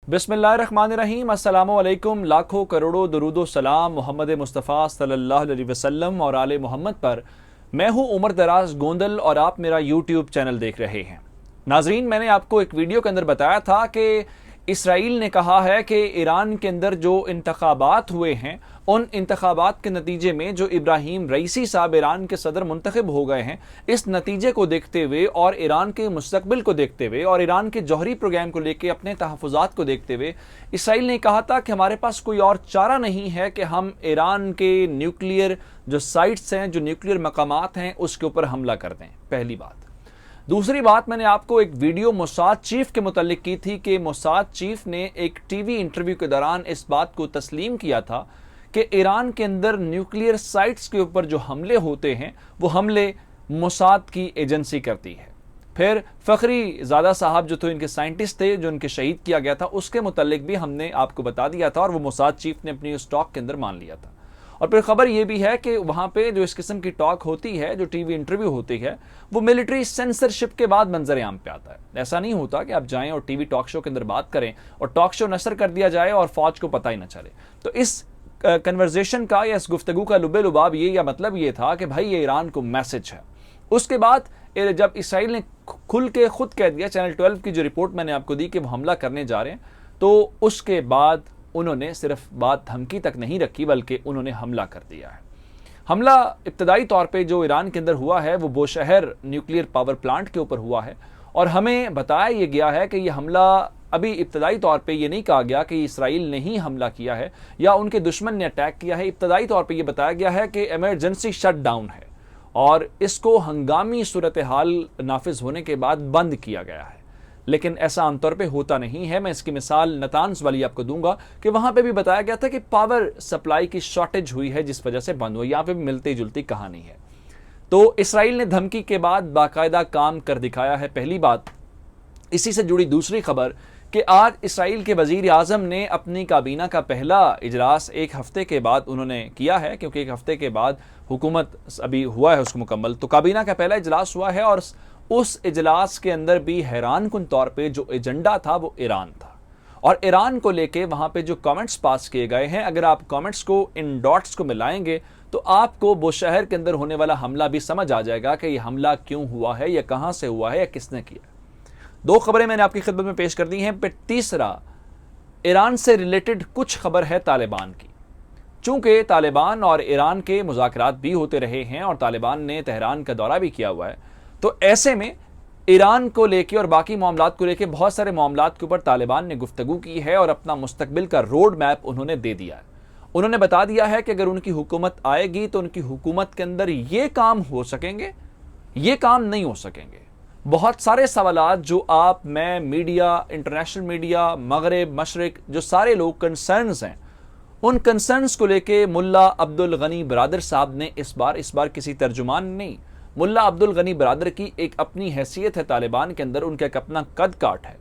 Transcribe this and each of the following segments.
बिस्मिल्लाहिर्रहमानिर्रहीम। अस्सलामु अलैकुम। लाखों करोड़ों दरूदो सलाम मोहम्मद मुस्तफ़ा सल्लल्लाहु अलैहि वसल्लम और आले मोहम्मद पर। मैं हूं उमर दराज गोंदल और आप मेरा यूट्यूब चैनल देख रहे हैं। नाजरीन, मैंने आपको एक वीडियो के अंदर बताया था कि इसराइल ने कहा है कि ईरान के अंदर जो इंतखाबात हुए हैं उन इंतखाबात के नतीजे में जो इब्राहीम रईसी साहब ईरान के सदर मुंतखब हो गए हैं, इस नतीजे को देखते हुए और ईरान के मुस्तकबिल को देखते हुए और ईरान के जौहरी प्रोग्राम को लेकर अपने तहफ़्फ़ुज़ात को देखते हुए इसराइल ने कहा था कि हमारे पास कोई और चारा नहीं है कि हम ईरान के न्यूक्लियर जो साइट्स हैं, जो न्यूक्लियर मकामात हैं, उसके ऊपर हमला कर दें। पहली बात। दूसरी बात, मैंने आपको एक वीडियो मोसाद चीफ के मुतालिक की थी कि मोसाद चीफ ने एक टीवी इंटरव्यू के दौरान इस बात को तस्लीम किया था कि ईरान के अंदर न्यूक्लियर साइट्स के ऊपर जो हमले होते हैं वो हमले मोसाद की एजेंसी करती है। फिर फ़खरी ज़ादा साहब जो थे, इनके साइंटिस्ट थे, जो इनके शहीद किया गया था, उसके मुतालिक भी हमने आपको बता दिया था और वो मोसाद चीफ ने अपनी उस टॉक के अंदर मान लिया था। और फिर खबर यह भी है कि वहां पे जो इस किस्म की टॉक होती है, जो टीवी इंटरव्यू होती है, वो मिलिट्री सेंसरशिप के बाद मंजर आम पे आता है। ऐसा नहीं होता कि आप जाएं और टीवी टॉक शो के अंदर बात करें और टॉक शो नशर कर दिया जाए और फौज को पता ही ना चले। तो इस कन्वर्जेशन का या इस गुफ्तगू का लुबे लुबाब ये या मतलब ये था कि भाई ये ईरान को मैसेज है। उसके बाद जब इसराइल ने खुल के खुद कह दिया, चैनल 12 की जो रिपोर्ट मैंने आपको दी कि वो हमला करने जा रहे हैं, तो उसके बाद उन्होंने सिर्फ बात धमकी तक नहीं रखी बल्कि उन्होंने हमला कर दिया है। हमला इब्तदाई तौर पे जो ईरान के अंदर हुआ है वो बोशहर न्यूक्लियर पावर प्लांट के ऊपर हुआ है और हमें बताया ये गया है कि ये हमला अभी इब्तदाई तौर पे ये नहीं कहा गया कि इसराइल ने ही हमला किया है या उनके दुश्मन ने अटैक किया है। इब्तदाई तौर पे ये बताया गया है कि इमरजेंसी शटडाउन है और इसको हंगामी सूरत हाल नाफिज होने के बाद बंद किया गया है। लेकिन ऐसा आमतौर पे होता नहीं है। मैं इसकी मिसाल नतान्स वाली आपको दूंगा कि वहां पे भी बताया गया था कि पावर सप्लाई की शॉर्टेज हुई है जिस वजह से बंद हुई। यहां पे भी मिलती जुलती कहानी है। तो इसराइल ने धमकी के बाद बाकायदा काम कर दिखाया है, पहली बात। इसी से जुड़ी दूसरी खबर कि आज इसराइल के वजीर आजम ने अपनी काबीना का पहला इजलास एक हफ्ते के बाद उन्होंने किया है, क्योंकि एक हफ्ते के बाद हुकूमत अभी हुआ है उसको मुकम्मल। तो काबीना का पहला इजलास हुआ है और उस इजलास के अंदर भी हैरान कुन तौर पे जो एजेंडा था वो ईरान था और ईरान को लेके वहां पे जो कमेंट्स पास किए गए हैं, अगर आप कमेंट्स को इन डॉट्स को मिलाएंगे तो आपको बोशहर के अंदर होने वाला हमला भी समझ आ जाएगा कि यह हमला क्यों हुआ है या कहां से हुआ है या किसने किया। दो खबरें मैंने आपकी खिदमत में पेश कर दी हैं। फिर तीसरा, ईरान से रिलेटेड कुछ खबर है तालिबान की। चूंकि तालिबान और ईरान के मुज़ाकरात भी होते रहे हैं और तालिबान ने तेहरान का दौरा भी किया हुआ है, तो ऐसे में ईरान को लेके और बाकी मामलात को लेके बहुत सारे मामलात के ऊपर तालिबान ने गुफ्तगू की है और अपना मुस्तकबिल का रोड मैप उन्होंने दे दिया है। उन्होंने बता दिया है कि अगर उनकी हुकूमत आएगी तो उनकी हुकूमत के अंदर ये काम हो सकेंगे, ये काम नहीं हो सकेंगे। बहुत सारे सवालात जो आप, मैं, मीडिया, इंटरनेशनल मीडिया, मगरब, मशरिक, जो सारे लोग कंसर्न्स हैं, उन कंसर्न्स को लेके मुल्ला अब्दुल गनी बरादर साहब ने इस बार किसी तर्जुमान नहीं, मुल्ला अब्दुल गनी बरादर की एक अपनी हैसियत है तालिबान के अंदर, उनका एक अपना कद काट है।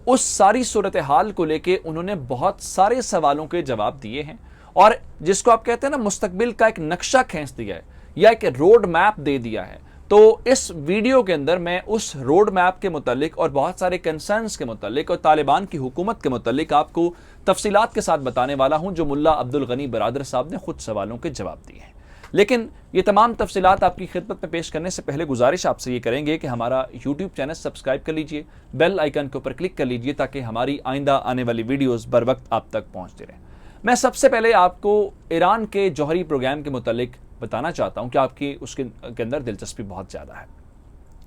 उस सारी सूरत हाल को लेके उन्होंने बहुत सारे सवालों के जवाब दिए हैं और जिसको आप कहते हैं ना, मुस्तकबिल का एक नक्शा खींच दिया है या एक रोड मैप दे दिया है। तो इस वीडियो के अंदर मैं उस रोड मैप के मुतालिक और बहुत सारे कंसर्न्स के मुतालिक और तालिबान की हुकूमत के मुतालिक आपको तफसीलात के साथ बताने वाला हूं, जो मुल्ला अब्दुल गनी बरादर साहब ने खुद सवालों के जवाब दिए हैं। लेकिन ये तमाम तफसीलात आपकी खिदमत में पेश करने से पहले गुजारिश आपसे ये करेंगे कि हमारा यूट्यूब चैनल सब्सक्राइब कर लीजिए, बेल आइकन के ऊपर क्लिक कर लीजिए ताकि हमारी आइंदा आने वाली वीडियोस बर वक्त आप तक पहुंचते रहें। मैं सबसे पहले आपको ईरान के जौहरी प्रोग्राम के मुतालिक बताना चाहता हूं कि आपकी उसके अंदर दिलचस्पी बहुत ज़्यादा है।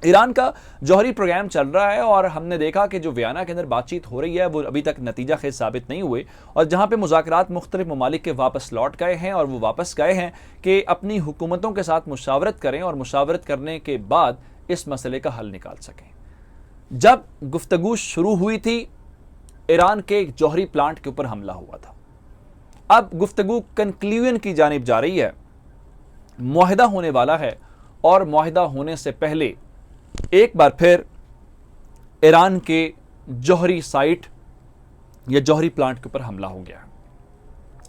ईरान का जौहरी प्रोग्राम चल रहा है और हमने देखा कि जो वियना के अंदर बातचीत हो रही है वो अभी तक नतीजा खेज साबित नहीं हुए और जहाँ पे मुज़ाकरात मुख्तलिफ ममालिक के वापस लौट गए हैं और वो वापस गए हैं कि अपनी हुकूमतों के साथ मुशावरत करें और मुशावरत करने के बाद इस मसले का हल निकाल सकें। जब गुफ्तगू शुरू हुई थी, ईरान के एक जौहरी प्लांट के ऊपर हमला हुआ था। अब गुफ्तगू कंक्लूजन की जानिब जा रही है, मुआहिदा होने वाला है और मुआहिदा होने से पहले एक बार फिर ईरान के जौहरी साइट या जौहरी प्लांट के ऊपर हमला हो गया।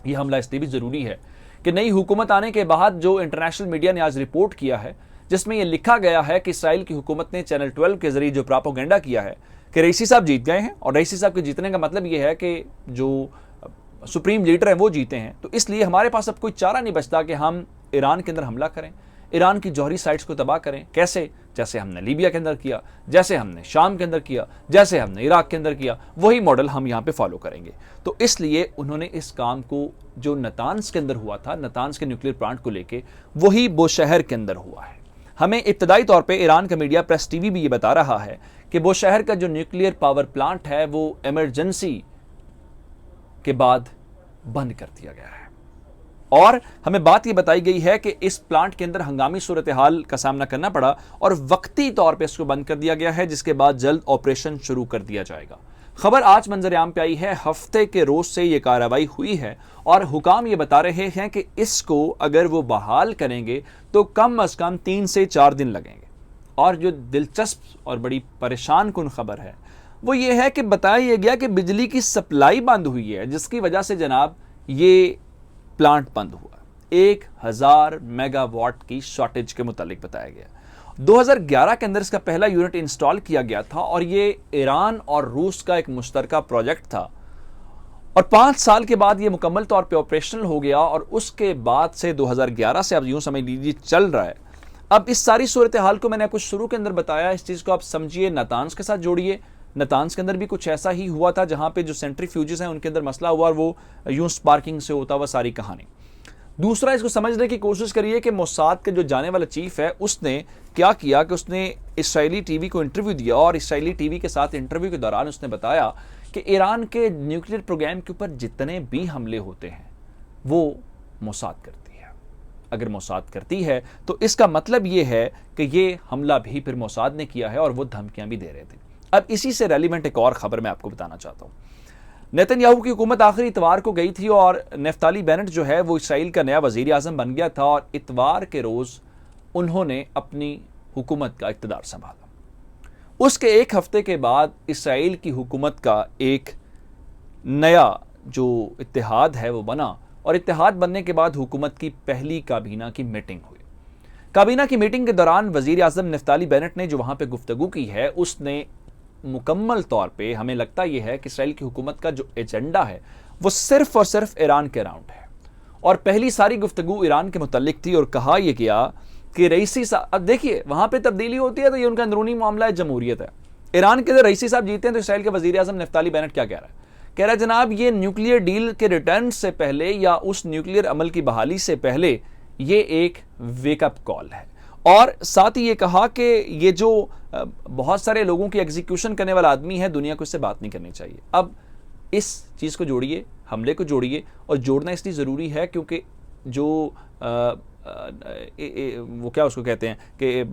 यह हमला इसलिए भी ज़रूरी है कि नई हुकूमत आने के बाद जो इंटरनेशनल मीडिया ने आज रिपोर्ट किया है, जिसमें यह लिखा गया है कि इसराइल की हुकूमत ने चैनल 12 के जरिए जो प्रोपेगेंडा किया है कि रईसी साहब जीत गए हैं और रईसी साहब के जीतने का मतलब ये है कि जो सुप्रीम लीडर हैं वो जीते हैं, तो इसलिए हमारे पास अब कोई चारा नहीं बचता कि हम ईरान के अंदर हमला करें, ईरान की जौहरी साइट्स को तबाह करें। कैसे? जैसे हमने लीबिया के अंदर किया, जैसे हमने शाम के अंदर किया, जैसे हमने इराक के अंदर किया, वही मॉडल हम यहाँ पे फॉलो करेंगे। तो इसलिए उन्होंने इस काम को जो नतान्स के अंदर हुआ था, नतान्स के न्यूक्लियर प्लांट को लेके, वही बुशहर के अंदर हुआ है। हमें इब्तदाई तौर पर ईरान का मीडिया प्रेस टीवी भी ये बता रहा है कि बुशहर का जो न्यूक्लियर पावर प्लांट है वो इमरजेंसी के बाद बंद कर दिया गया है। और हमें बात यह बताई गई है कि इस प्लांट के अंदर हंगामी सूरत हाल का सामना करना पड़ा और वक्ती तौर पे इसको बंद कर दिया गया है, जिसके बाद जल्द ऑपरेशन शुरू कर दिया जाएगा। खबर आज मंजर आम पे आई है, हफ्ते के रोज से यह कार्रवाई हुई है और हुकाम ये बता रहे हैं कि इसको अगर वो बहाल करेंगे तो कम अज कम 3 से 4 दिन लगेंगे। और जो दिलचस्प और बड़ी परेशान कुन खबर है वो ये है कि बताया गया कि बिजली की सप्लाई बंद हुई है, जिसकी वजह से जनाब ये प्लांट बंद हुआ। 1000 मेगावाट की शॉर्टेज के मुतालिक बताया गया। 2011 के अंदर इसका पहला यूनिट इंस्टॉल किया गया था और ये ईरान और रूस का एक मुश्तरका प्रोजेक्ट था और 5 साल के बाद ये मुकम्मल तौर पे ऑपरेशनल हो गया और उसके बाद से 2011 से अब यूं समझ लीजिए चल रहा है। अब इस सारी सूरत हाल को मैंने आपको शुरू के अंदर बताया, इस चीज़ को आप समझिए, नतान्स के साथ जोड़िए। नतान्स के अंदर भी कुछ ऐसा ही हुआ था जहां पे जो सेंट्रीफ्यूजेस हैं उनके अंदर मसला हुआ और वो यूं स्पार्किंग से होता हुआ सारी कहानी। दूसरा, इसको समझने की कोशिश करिए कि मोसाद के जो जाने वाला चीफ है उसने क्या किया कि उसने इसराइली टीवी को इंटरव्यू दिया और इसराइली टीवी के साथ इंटरव्यू के दौरान उसने बताया कि ईरान के न्यूक्लियर प्रोग्राम के ऊपर जितने भी हमले होते हैं वो मोसाद करती है। अगर मोसाद करती है तो इसका मतलब ये है कि ये हमला भी फिर मोसाद ने किया है और वो धमकियां भी दे रहे थे। अब इसी से रेलिवेंट एक और खबर मैं आपको बताना चाहता हूं। नेतन्याहू की हुकूमत आखिरी इतवार को गई थी और नफ्ताली बेनेट जो है वो इसराइल का नया वजीर आजम बन गया था और इतवार के रोज उन्होंने अपनी हुकूमत का इक़्तिदार संभाला। उसके एक हफ्ते के बाद इसराइल की हुकूमत का एक नया जो इत्तेहाद है वो बना और इत्तेहाद बनने के बाद हुकूमत की पहली काबीना की मीटिंग हुई। काबीना की मीटिंग के दौरान वजीर आजम नफ्ताली बेनेट ने जो वहां पर गुफ्तगू की है उसने मुकम्मल तौर पे हमें लगता यह है कि इसराइल की हुकूमत का जो एजेंडा है वो सिर्फ और सिर्फ ईरान के अराउंड है और पहली सारी गुफ्तगू ईरान के मुतल्लिक थी और कहा यह गया कि रईसी साहब, अब देखिए वहां पे तब्दीली होती है तो ये उनका अंदरूनी मामला है, जमहूरियत है। ईरान के अंदर रईसी साहब जीते हैं तो इसराइल के वजीर आजम नफ्ताली बेनेट क्या कह रहा है? कह रहा है जनाब ये न्यूक्लियर डील के रिटर्न से पहले या उस न्यूक्लियर अमल की बहाली से पहले ये एक वेकअप कॉल है। और साथ ही ये कहा कि ये जो बहुत सारे लोगों की एग्जीक्यूशन करने वाला आदमी है, दुनिया को इससे बात नहीं करनी चाहिए। अब इस चीज़ को जोड़िए, हमले को जोड़िए, और जोड़ना इसलिए ज़रूरी है क्योंकि जो वो क्या उसको कहते हैं कि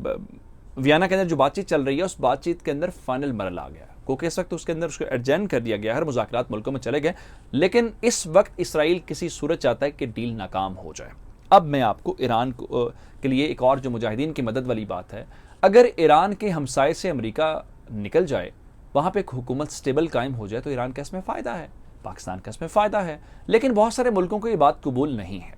वियना के अंदर जो बातचीत चल रही है उस बातचीत के अंदर फाइनल मरल आ गया, क्योंकि इस वक्त उसके अंदर उसको एडजेंट कर दिया गया, हर मुज़ाकरात मुल्कों में चले गए, लेकिन इस वक्त इसराइल किसी सूरत चाहता है कि डील नाकाम हो जाए। अब मैं आपको ईरान के लिए एक और जो मुजाहिदीन की मदद वाली बात है, अगर ईरान के हमसाये से अमेरिका निकल जाए, वहाँ पे एक हुकूमत स्टेबल कायम हो जाए तो ईरान का इसमें फ़ायदा है, पाकिस्तान का इसमें फ़ायदा है। लेकिन बहुत सारे मुल्कों को ये बात कबूल नहीं है,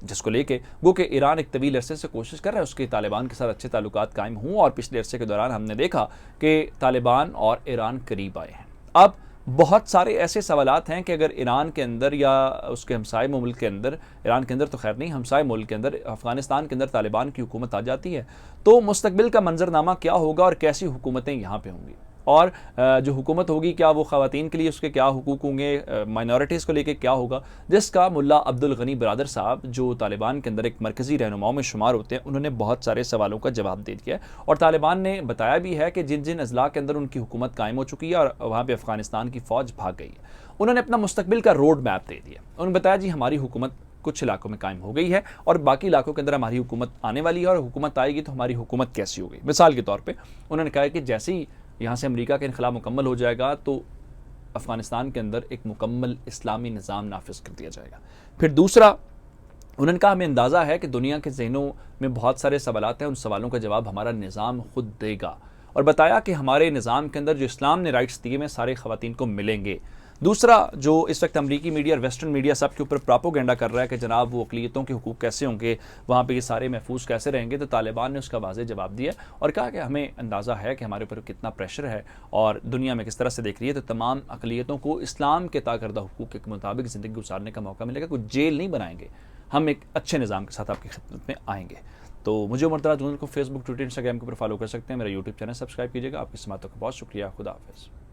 जिसको लेके वो कि ईरान एक तवील अरसे से कोशिश कर रहा है उसके तालिबान के साथ अच्छे ताल्लुकात कायम हों, और पिछले अरसे के दौरान हमने देखा कि तालिबान और ईरान करीब आए हैं। अब बहुत सारे ऐसे सवालात हैं कि अगर ईरान के अंदर या उसके हमसाये मुल्क के अंदर, ईरान के अंदर तो खैर नहीं, हमसाये मुल्क के अंदर अफ़गानिस्तान के अंदर तालिबान की हुकूमत आ जाती है तो मुस्तकबिल का मंजरनामा क्या होगा और कैसी हुकूमतें यहाँ पे होंगी, और जो हुकूमत होगी क्या वो ख़वातीन के लिए उसके क्या हुकूक होंगे, माइनॉरिटीज़ को लेके क्या होगा, जिसका मुल्ला अब्दुल गनी बरादर साहब जो तालिबान के अंदर एक मरकज़ी रहनुमाओं में शुमार होते हैं, उन्होंने बहुत सारे सवालों का जवाब दे दिया है। और तालिबान ने बताया भी है कि जिन जिन अजला के अंदर उनकी हुकूमत कायम हो चुकी है और वहाँ पर अफ़गानिस्तान की फ़ौज भाग गई है, उन्होंने अपना मुस्तकबिल का रोड मैप दे दिया। उन्होंने बताया जी हमारी हुकूमत कुछ इलाकों में कायम हो गई है और बाकी इलाकों के अंदर हमारी हुकूमत आने वाली है, और हुकूमत आएगी तो हमारी हुकूमत कैसी होगी। मिसाल के तौर पर उन्होंने कहा कि जैसे ही यहाँ से अमेरिका का इनखलाब मुकम्मल हो जाएगा तो अफ़गानिस्तान के अंदर एक मुकम्मल इस्लामी निज़ाम नाफिज कर दिया जाएगा। फिर दूसरा, उन्होंने कहा हमें अंदाज़ा है कि दुनिया के ज़हनों में बहुत सारे सवालात हैं, उन सवालों का जवाब हमारा निज़ाम खुद देगा, और बताया कि हमारे निज़ाम के अंदर जो इस्लाम ने राइट्स दिए में सारे ख़वातीन को मिलेंगे। दूसरा, जो इस वक्त अमरीकी मीडिया और वेस्टर्न मीडिया सब के ऊपर प्रोपोगेंडा कर रहा है कि जनाब वो अक़लियतों के हुकूक कैसे होंगे, वहाँ पे ये सारे महफूज कैसे रहेंगे, तो तालिबान ने उसका वाज़ेह जवाब दिया और कहा कि हमें अंदाज़ा है कि हमारे ऊपर कितना प्रेशर है और दुनिया में किस तरह से देख रही है, तो तमाम अक़लियतों को इस्लाम के तय करदा हुकूक के मुताबिक ज़िंदगी गुजारने का मौका मिलेगा। कुछ जेल नहीं बनाएंगे, हम एक अच्छे निज़ाम के साथ आपकी खिदमत में आएंगे। तो मुझे उमर दराज गोंदल को फेसबुक, ट्विटर, इंस्टाग्राम के ऊपर फॉलो कर सकते हैं। मेरा यूट्यूब चैनल सब्सक्राइब कीजिएगा। आपकी समातों का बहुत शुक्रिया। खुदा हाफ़िज़।